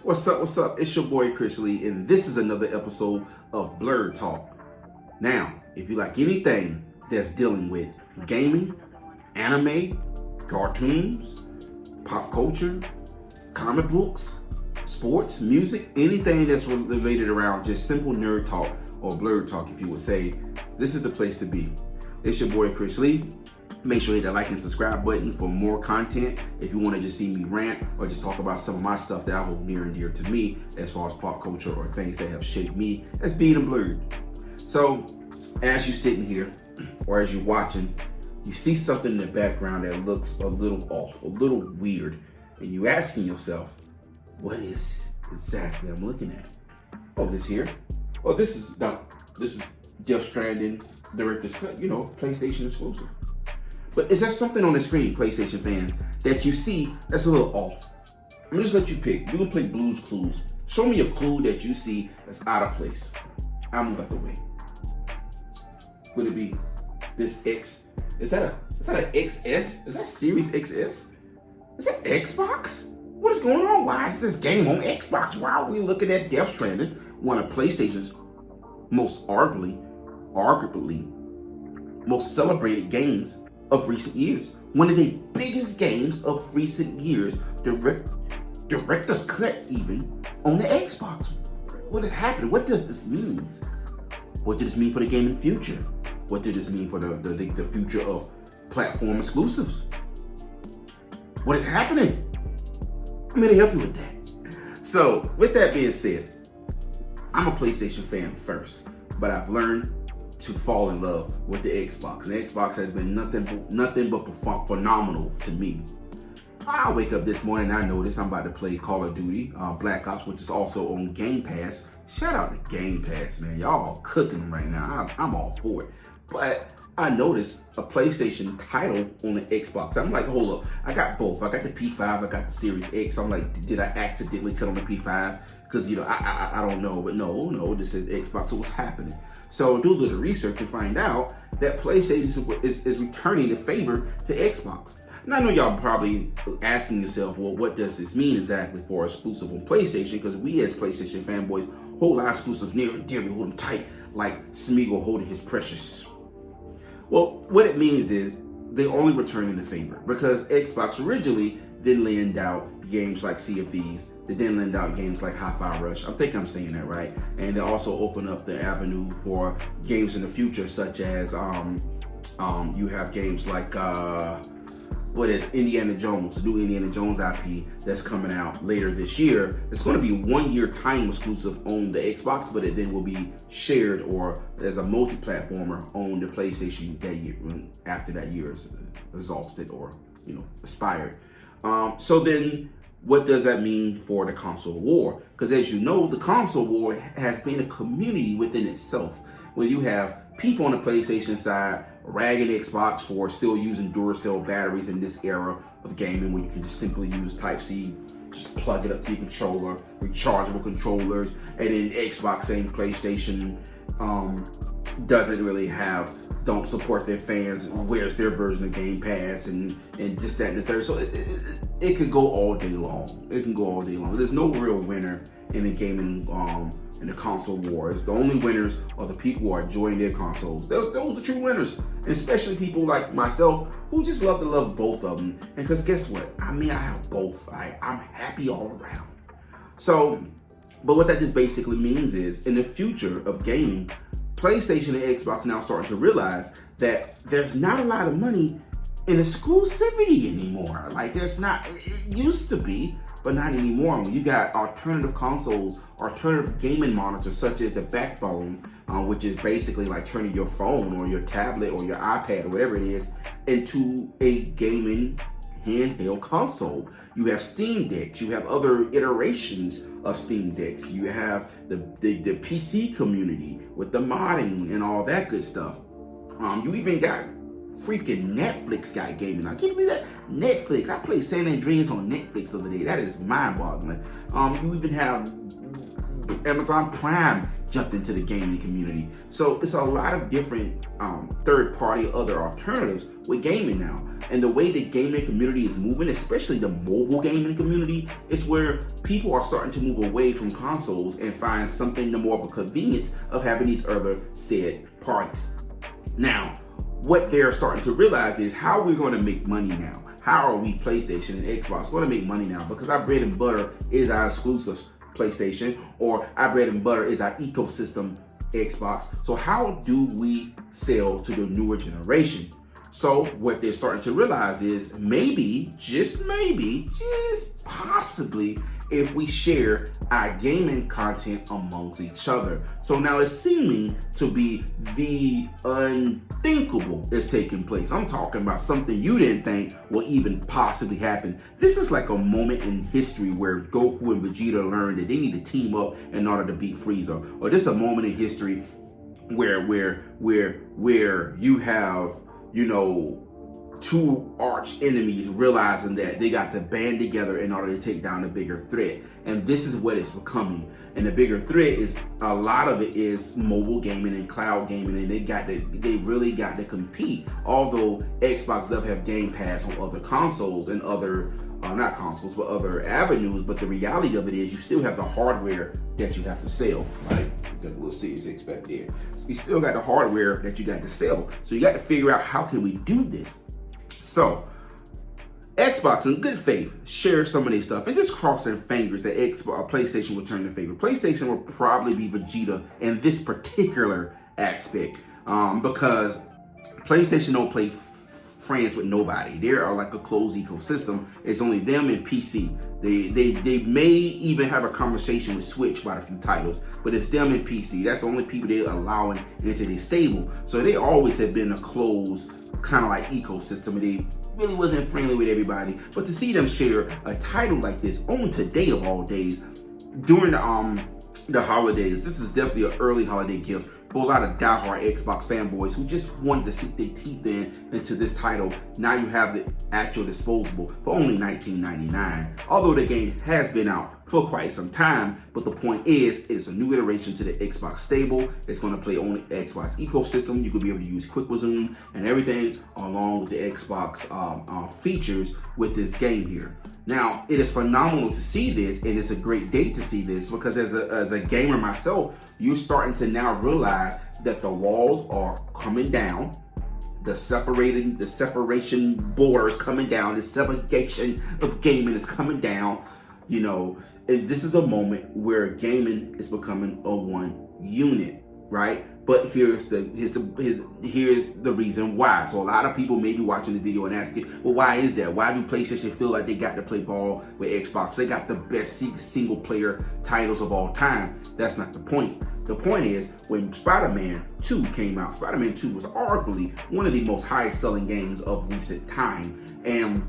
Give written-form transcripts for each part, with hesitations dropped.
What's up? What's up? It's your boy Chris Lee, and this is another episode of Blurred Talk. Now, if you like anything that's dealing with gaming, anime, cartoons, pop culture, comic books, sports, music, anything that's related around just simple nerd talk or blurred talk, if you would say, this is the place to be. It's your boy Chris Lee. Make sure you hit that like and subscribe button for more content. If you want to just see me rant or just talk about some of my stuff that I hold near and dear to me as far as pop culture or things that have shaped me as being a blurred. So as you're sitting here or as you're watching, you see something in the background that looks a little off, a little weird, and you're asking yourself, what is exactly I'm looking at? Oh, this here? Oh, this is Death Stranding Director's Cut, PlayStation exclusive. But is there something on the screen, PlayStation fans, that you see that's a little off? I'm gonna just let you pick. You can play Blue's Clues. Show me a clue that you see that's out of place. I'll move out the way. Would it be this X? Is that an XS? Is that Series XS? Is that Xbox? What is going on? Why is this game on Xbox? Why are we looking at Death Stranding, one of PlayStation's most arguably most celebrated games of recent years? One of the biggest games of recent years, director's cut even, on the Xbox. What is happening? What does this mean? What does this mean for the gaming future? What does this mean for the future of platform exclusives? What is happening? I'm here to help you with that. So, with that being said, I'm a PlayStation fan first, but I've learned to fall in love with the Xbox. And the Xbox has been nothing but phenomenal to me. I wake up this morning and I notice I'm about to play Call of Duty Black Ops, which is also on Game Pass. Shout out to Game Pass, man. Y'all cooking right now. I'm all for it. But I noticed a PlayStation title on the Xbox. I'm like, hold up. I got both. I got the P5. I got the Series X. I'm like, did I accidentally cut on the P5? Because, I don't know. But no, this is Xbox. So what's happening? So do a little research and find out that PlayStation is returning the favor to Xbox. And I know y'all probably asking yourself, well, what does this mean exactly for exclusive on PlayStation? Because we as PlayStation fanboys hold our exclusives near and dear. We hold them tight like Smeagol holding his precious. Well, what it means is they only returning the favor because Xbox originally didn't lend out games like Sea of Thieves. They didn't lend out games like Hi-Fi Rush. I think I'm saying that right. And they also open up the avenue for games in the future, such as you have games like Indiana Jones, the new Indiana Jones IP that's coming out later this year. It's going to be 1 year time exclusive on the Xbox, but it then will be shared or as a multi-platformer on the PlayStation that year after that year is exhausted or expired. So then what does that mean for the console war? Because as you know, the console war has been a community within itself, where you have people on the PlayStation side ragging Xbox for still using Duracell batteries in this era of gaming, where you can just simply use Type-C, just plug it up to your controller, rechargeable controllers, and then Xbox saying PlayStation don't support their fans, where's their version of Game Pass, and just that and the third. So it could go all day long. It can go all day long. There's no real winner in the gaming, in the console wars. The only winners are the people who are enjoying their consoles. Those are the true winners, and especially people like myself who just love to love both of them. And because guess what? I have both. I'm happy all around. So, but what that just basically means is, in the future of gaming, PlayStation and Xbox now starting to realize that there's not a lot of money in exclusivity anymore. Like there's not, it used to be, but not anymore. When you got alternative consoles, alternative gaming monitors, such as the Backbone, which is basically like turning your phone or your tablet or your iPad or whatever it is into a gaming handheld console. You have Steam Decks, you have other iterations of Steam Decks, you have the PC community with the modding and all that good stuff. You even got freaking Netflix got gaming now. Can you believe that? Netflix. I played San Andreas on Netflix the other day. That is mind-boggling. You even have Amazon Prime jumped into the gaming community. So it's a lot of different third-party other alternatives with gaming now. And the way the gaming community is moving, especially the mobile gaming community, is where people are starting to move away from consoles and find something more of a convenience of having these other said parties. Now, what they're starting to realize is how we're going to make money now. How are we, PlayStation and Xbox, going to make money now? Because our bread and butter is our exclusives, PlayStation, or our bread and butter is our ecosystem, Xbox. So how do we sell to the newer generation? So what they're starting to realize is maybe, just possibly, if we share our gaming content amongst each other. So now it's seeming to be the unthinkable is taking place. I'm talking about something you didn't think will even possibly happen. This is like a moment in history where Goku and Vegeta learned that they need to team up in order to beat Frieza. Or this is a moment in history where you have, you know, two arch enemies realizing that they got to band together in order to take down a bigger threat. And this is what it's becoming. And the bigger threat is, a lot of it is mobile gaming and cloud gaming, and they really got to compete. Although Xbox does have Game Pass on other consoles and other not consoles, but other avenues, but the reality of it is you still have the hardware that you have to sell, right? That little Series X back there. So you still got the hardware that you got to sell. So you got to figure out, how can we do this? So Xbox, in good faith, share some of their stuff and just crossing fingers that PlayStation will turn the favor. PlayStation will probably be Vegeta in this particular aspect, because PlayStation don't play friends with nobody. They are like a closed ecosystem. It's only them and PC. They may even have a conversation with Switch about a few titles, but it's them and PC. That's the only people they're allowing into their stable. So they always have been a closed kind of like ecosystem. They really wasn't friendly with everybody. But to see them share a title like this on today of all days, during the holidays, this is definitely an early holiday gift for a lot of diehard Xbox fanboys who just wanted to sink their teeth into this title. Now you have the actual disposable for only $19.99. Although the game has been out for quite some time, but the point is, it is a new iteration to the Xbox stable. It's going to play on the Xbox ecosystem. You could be able to use quick resume and everything along with the Xbox features with this game here. Now, it is phenomenal to see this, and it's a great day to see this, because as a gamer myself, you're starting to now realize that the walls are coming down. The separation borders coming down. The segregation of gaming is coming down. You know, and this is a moment where gaming is becoming a one unit, right? But here's the reason why. So a lot of people may be watching the video and asking, well, why is that? Why do PlayStation feel like they got to play ball with Xbox? They got the best single player titles of all time. That's not the point. The point is, when Spider-Man 2 came out, Spider-Man 2 was arguably one of the most highest selling games of recent time. And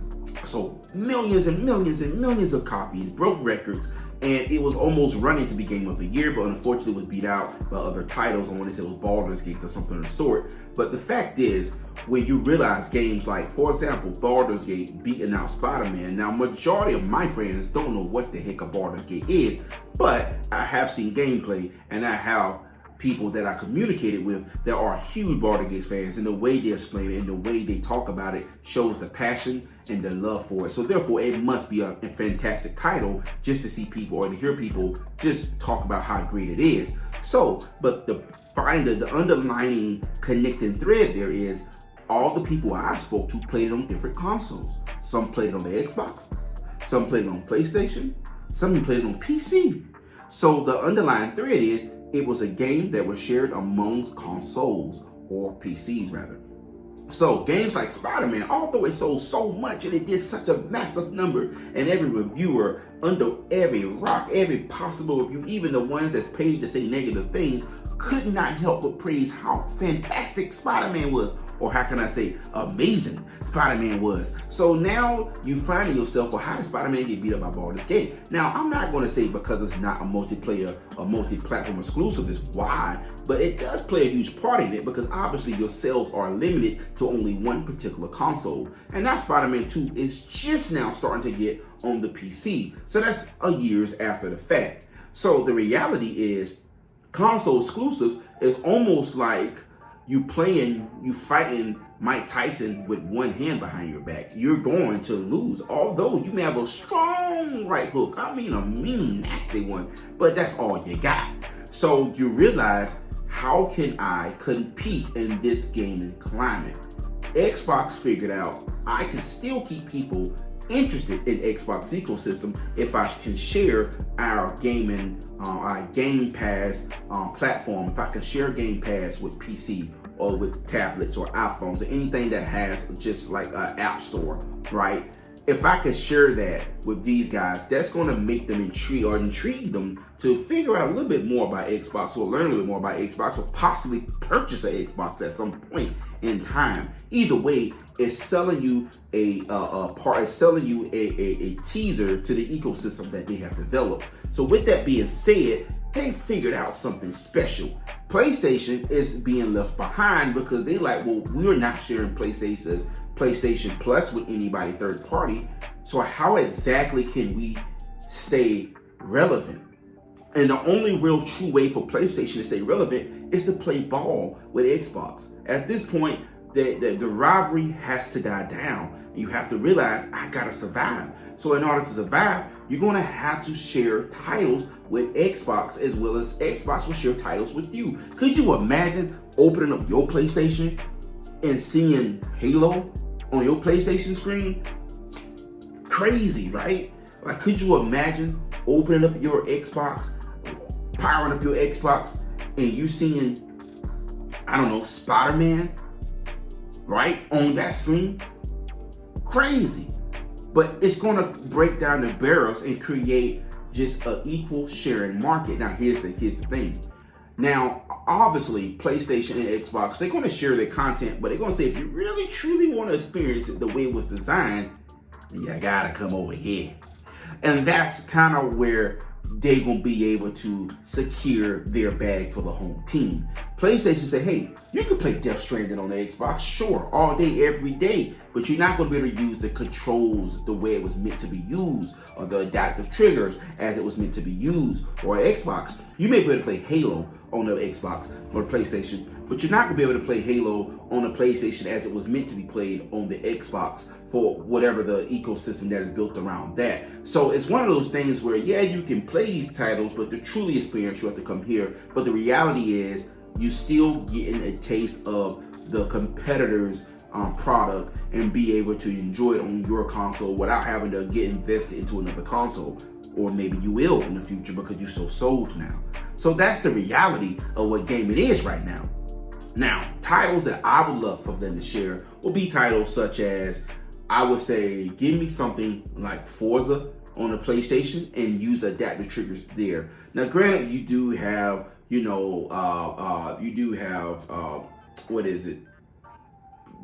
so millions and millions and millions of copies, broke records, and it was almost running to be Game of the Year, but unfortunately was beat out by other titles. I want to say it was Baldur's Gate or something of the sort. But the fact is, when you realize games like, for example, Baldur's Gate beating out Spider-Man. Now, majority of my friends don't know what the heck a Baldur's Gate is, but I have seen gameplay, and I have people that I communicated with that are huge Baldur's Gate fans, and the way they explain it and the way they talk about it shows the passion and the love for it. So therefore, it must be a fantastic title just to see people or to hear people just talk about how great it is. So, but the underlying connecting thread there is all the people I spoke to played it on different consoles. Some played it on the Xbox, some played it on PlayStation, some played it on PC. So the underlying thread is, it was a game that was shared amongst consoles, or PCs rather. So games like Spider-Man, although it sold so much and it did such a massive number, and every reviewer under every rock, every possible review, even the ones that's paid to say negative things, could not help but praise how fantastic Spider-Man was, or how can I say, amazing Spider-Man was. So now you find yourself, well, how did Spider-Man get beat up by Baldur's Gate? Now, I'm not going to say because it's not a multiplayer, a multi-platform exclusive is why, but it does play a huge part in it, because obviously your sales are limited to only one particular console. And now Spider-Man 2 is just now starting to get on the PC. So that's a years after the fact. So the reality is, console exclusives is almost like you fighting Mike Tyson with one hand behind your back. You're going to lose, although you may have a strong right hook. I mean, a mean, nasty one, but that's all you got. So you realize, how can I compete in this gaming climate? Xbox figured out I can still keep people interested in Xbox ecosystem if I can share our our Game Pass platform. If I can share Game Pass with PC or with tablets or iPhones or anything that has just like an app store, right? If I could share that with these guys, that's going to make them intrigue them to figure out a little bit more about Xbox, or learn a little bit more about Xbox, or possibly purchase an Xbox at some point in time. Either way, it's selling you a teaser to the ecosystem that they have developed. So with that being said, they figured out something special. PlayStation is being left behind because they like, well, we're not sharing PlayStation Plus with anybody third party. So how exactly can we stay relevant? And the only real true way for PlayStation to stay relevant is to play ball with Xbox. At this point, the rivalry has to die down. You have to realize, I gotta survive. So in order to survive, you're gonna have to share titles with Xbox, as well as Xbox will share titles with you. Could you imagine opening up your PlayStation and seeing Halo on your PlayStation screen? Crazy, right? Like, could you imagine opening up your Xbox, powering up your Xbox, and you seeing, I don't know, Spider-Man, right, on that screen? Crazy. But it's gonna break down the barrels and create just an equal sharing market. Now here's the thing. Now, obviously, PlayStation and Xbox, they're gonna share their content, but they're gonna say, if you really truly want to experience it the way it was designed, you gotta come over here. And that's kind of where they're gonna be able to secure their bag for the home team. PlayStation say, hey, you can play Death Stranding on the Xbox, sure, all day, every day, but you're not gonna be able to use the controls the way it was meant to be used, or the adaptive triggers as it was meant to be used. Or Xbox, you may be able to play Halo on the Xbox or PlayStation, but you're not gonna be able to play Halo on the PlayStation as it was meant to be played on the Xbox, for whatever the ecosystem that is built around that. So it's one of those things where, yeah, you can play these titles, but to truly experience, you have to come here. But the reality is, you still getting a taste of the competitor's product and be able to enjoy it on your console without having to get invested into another console. Or maybe you will in the future because you're so sold now. So that's the reality of what gaming is right now. Now, titles that I would love for them to share will be titles such as, I would say, give me something like Forza on the PlayStation and use adaptive triggers there. Now, granted, you do have, what is it?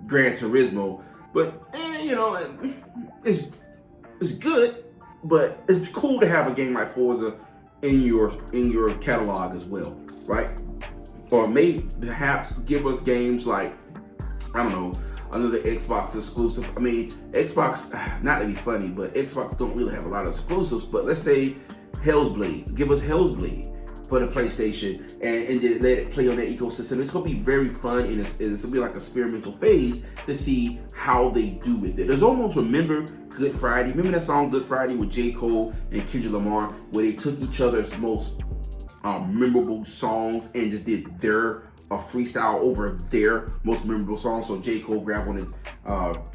Gran Turismo, but it's good, but it's cool to have a game like Forza in your catalog as well, right? Or maybe perhaps give us games like, I don't know, another Xbox exclusive. I mean, Xbox, not to be funny, but Xbox don't really have a lot of exclusives, but let's say Hell's Blade. Give us Hell's Blade for the PlayStation and just let it play on that ecosystem. It's gonna be very fun, and it's gonna be like an experimental phase to see how they do with it. There's almost, remember Good Friday? Remember that song Good Friday with J. Cole and Kendrick Lamar, where they took each other's most memorable songs and just did their freestyle over their most memorable songs. So J. Cole grabbed one of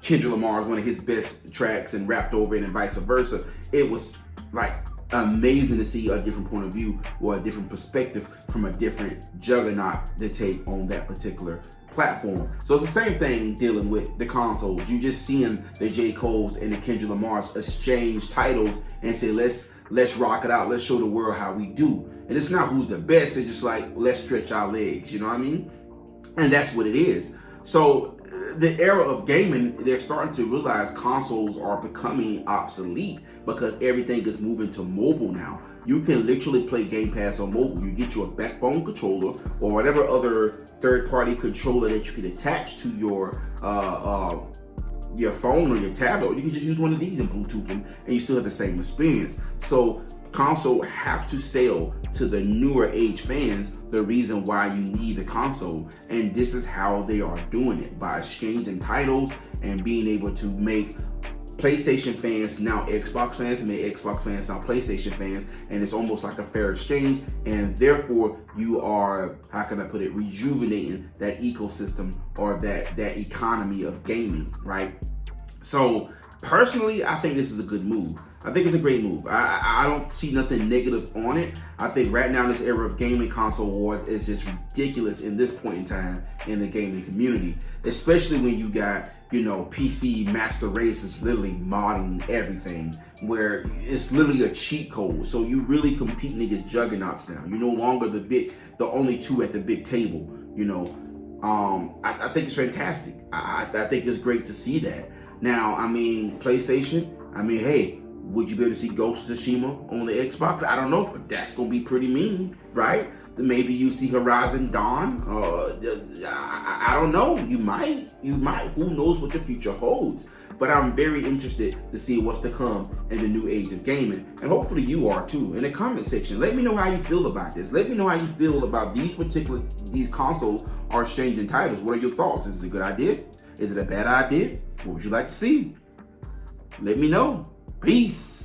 Kendrick Lamar's one of his best tracks and rapped over it, and vice versa. It was like amazing to see a different point of view or a different perspective from a different juggernaut to take on that particular platform. So it's the same thing dealing with the consoles. You just seeing the J. Cole's and the Kendrick Lamar's exchange titles and say, let's rock it out. Let's show the world how we do. And it's not who's the best. It's just like, let's stretch our legs. You know what I mean? And that's what it is. So the era of gaming, they're starting to realize consoles are becoming obsolete because everything is moving to mobile now. You can literally play Game Pass on mobile. You get your backbone controller or whatever other third-party controller that you can attach to your your phone or your tablet, or you can just use one of these and Bluetooth them, and you still have the same experience. So console have to sell to the newer age fans the reason why you need a console, and this is how they are doing it, by exchanging titles and being able to make PlayStation fans now Xbox fans, and make Xbox fans now PlayStation fans, and it's almost like a fair exchange, and therefore you are, how can I put it, rejuvenating that ecosystem or that economy of gaming, right? So personally, I think this is a good move. I think it's a great move. I don't see nothing negative on it. I think right now, this era of gaming console wars is just ridiculous in this point in time in the gaming community, especially when you got, PC Master Race is literally modding everything, where it's literally a cheat code. So you really competing against juggernauts now. You're no longer the only two at the big table. I think it's fantastic. I think it's great to see that. Now, PlayStation, hey, would you be able to see Ghost of Tsushima on the Xbox? I don't know, but that's going to be pretty mean, right? Maybe you see Horizon Dawn. I don't know. You might. Who knows what the future holds? But I'm very interested to see what's to come in the new age of gaming. And hopefully you are too. In the comment section, let me know how you feel about this. Let me know how you feel about these consoles are exchanging titles. What are your thoughts? Is it a good idea? Is it a bad idea? What would you like to see? Let me know. Peace.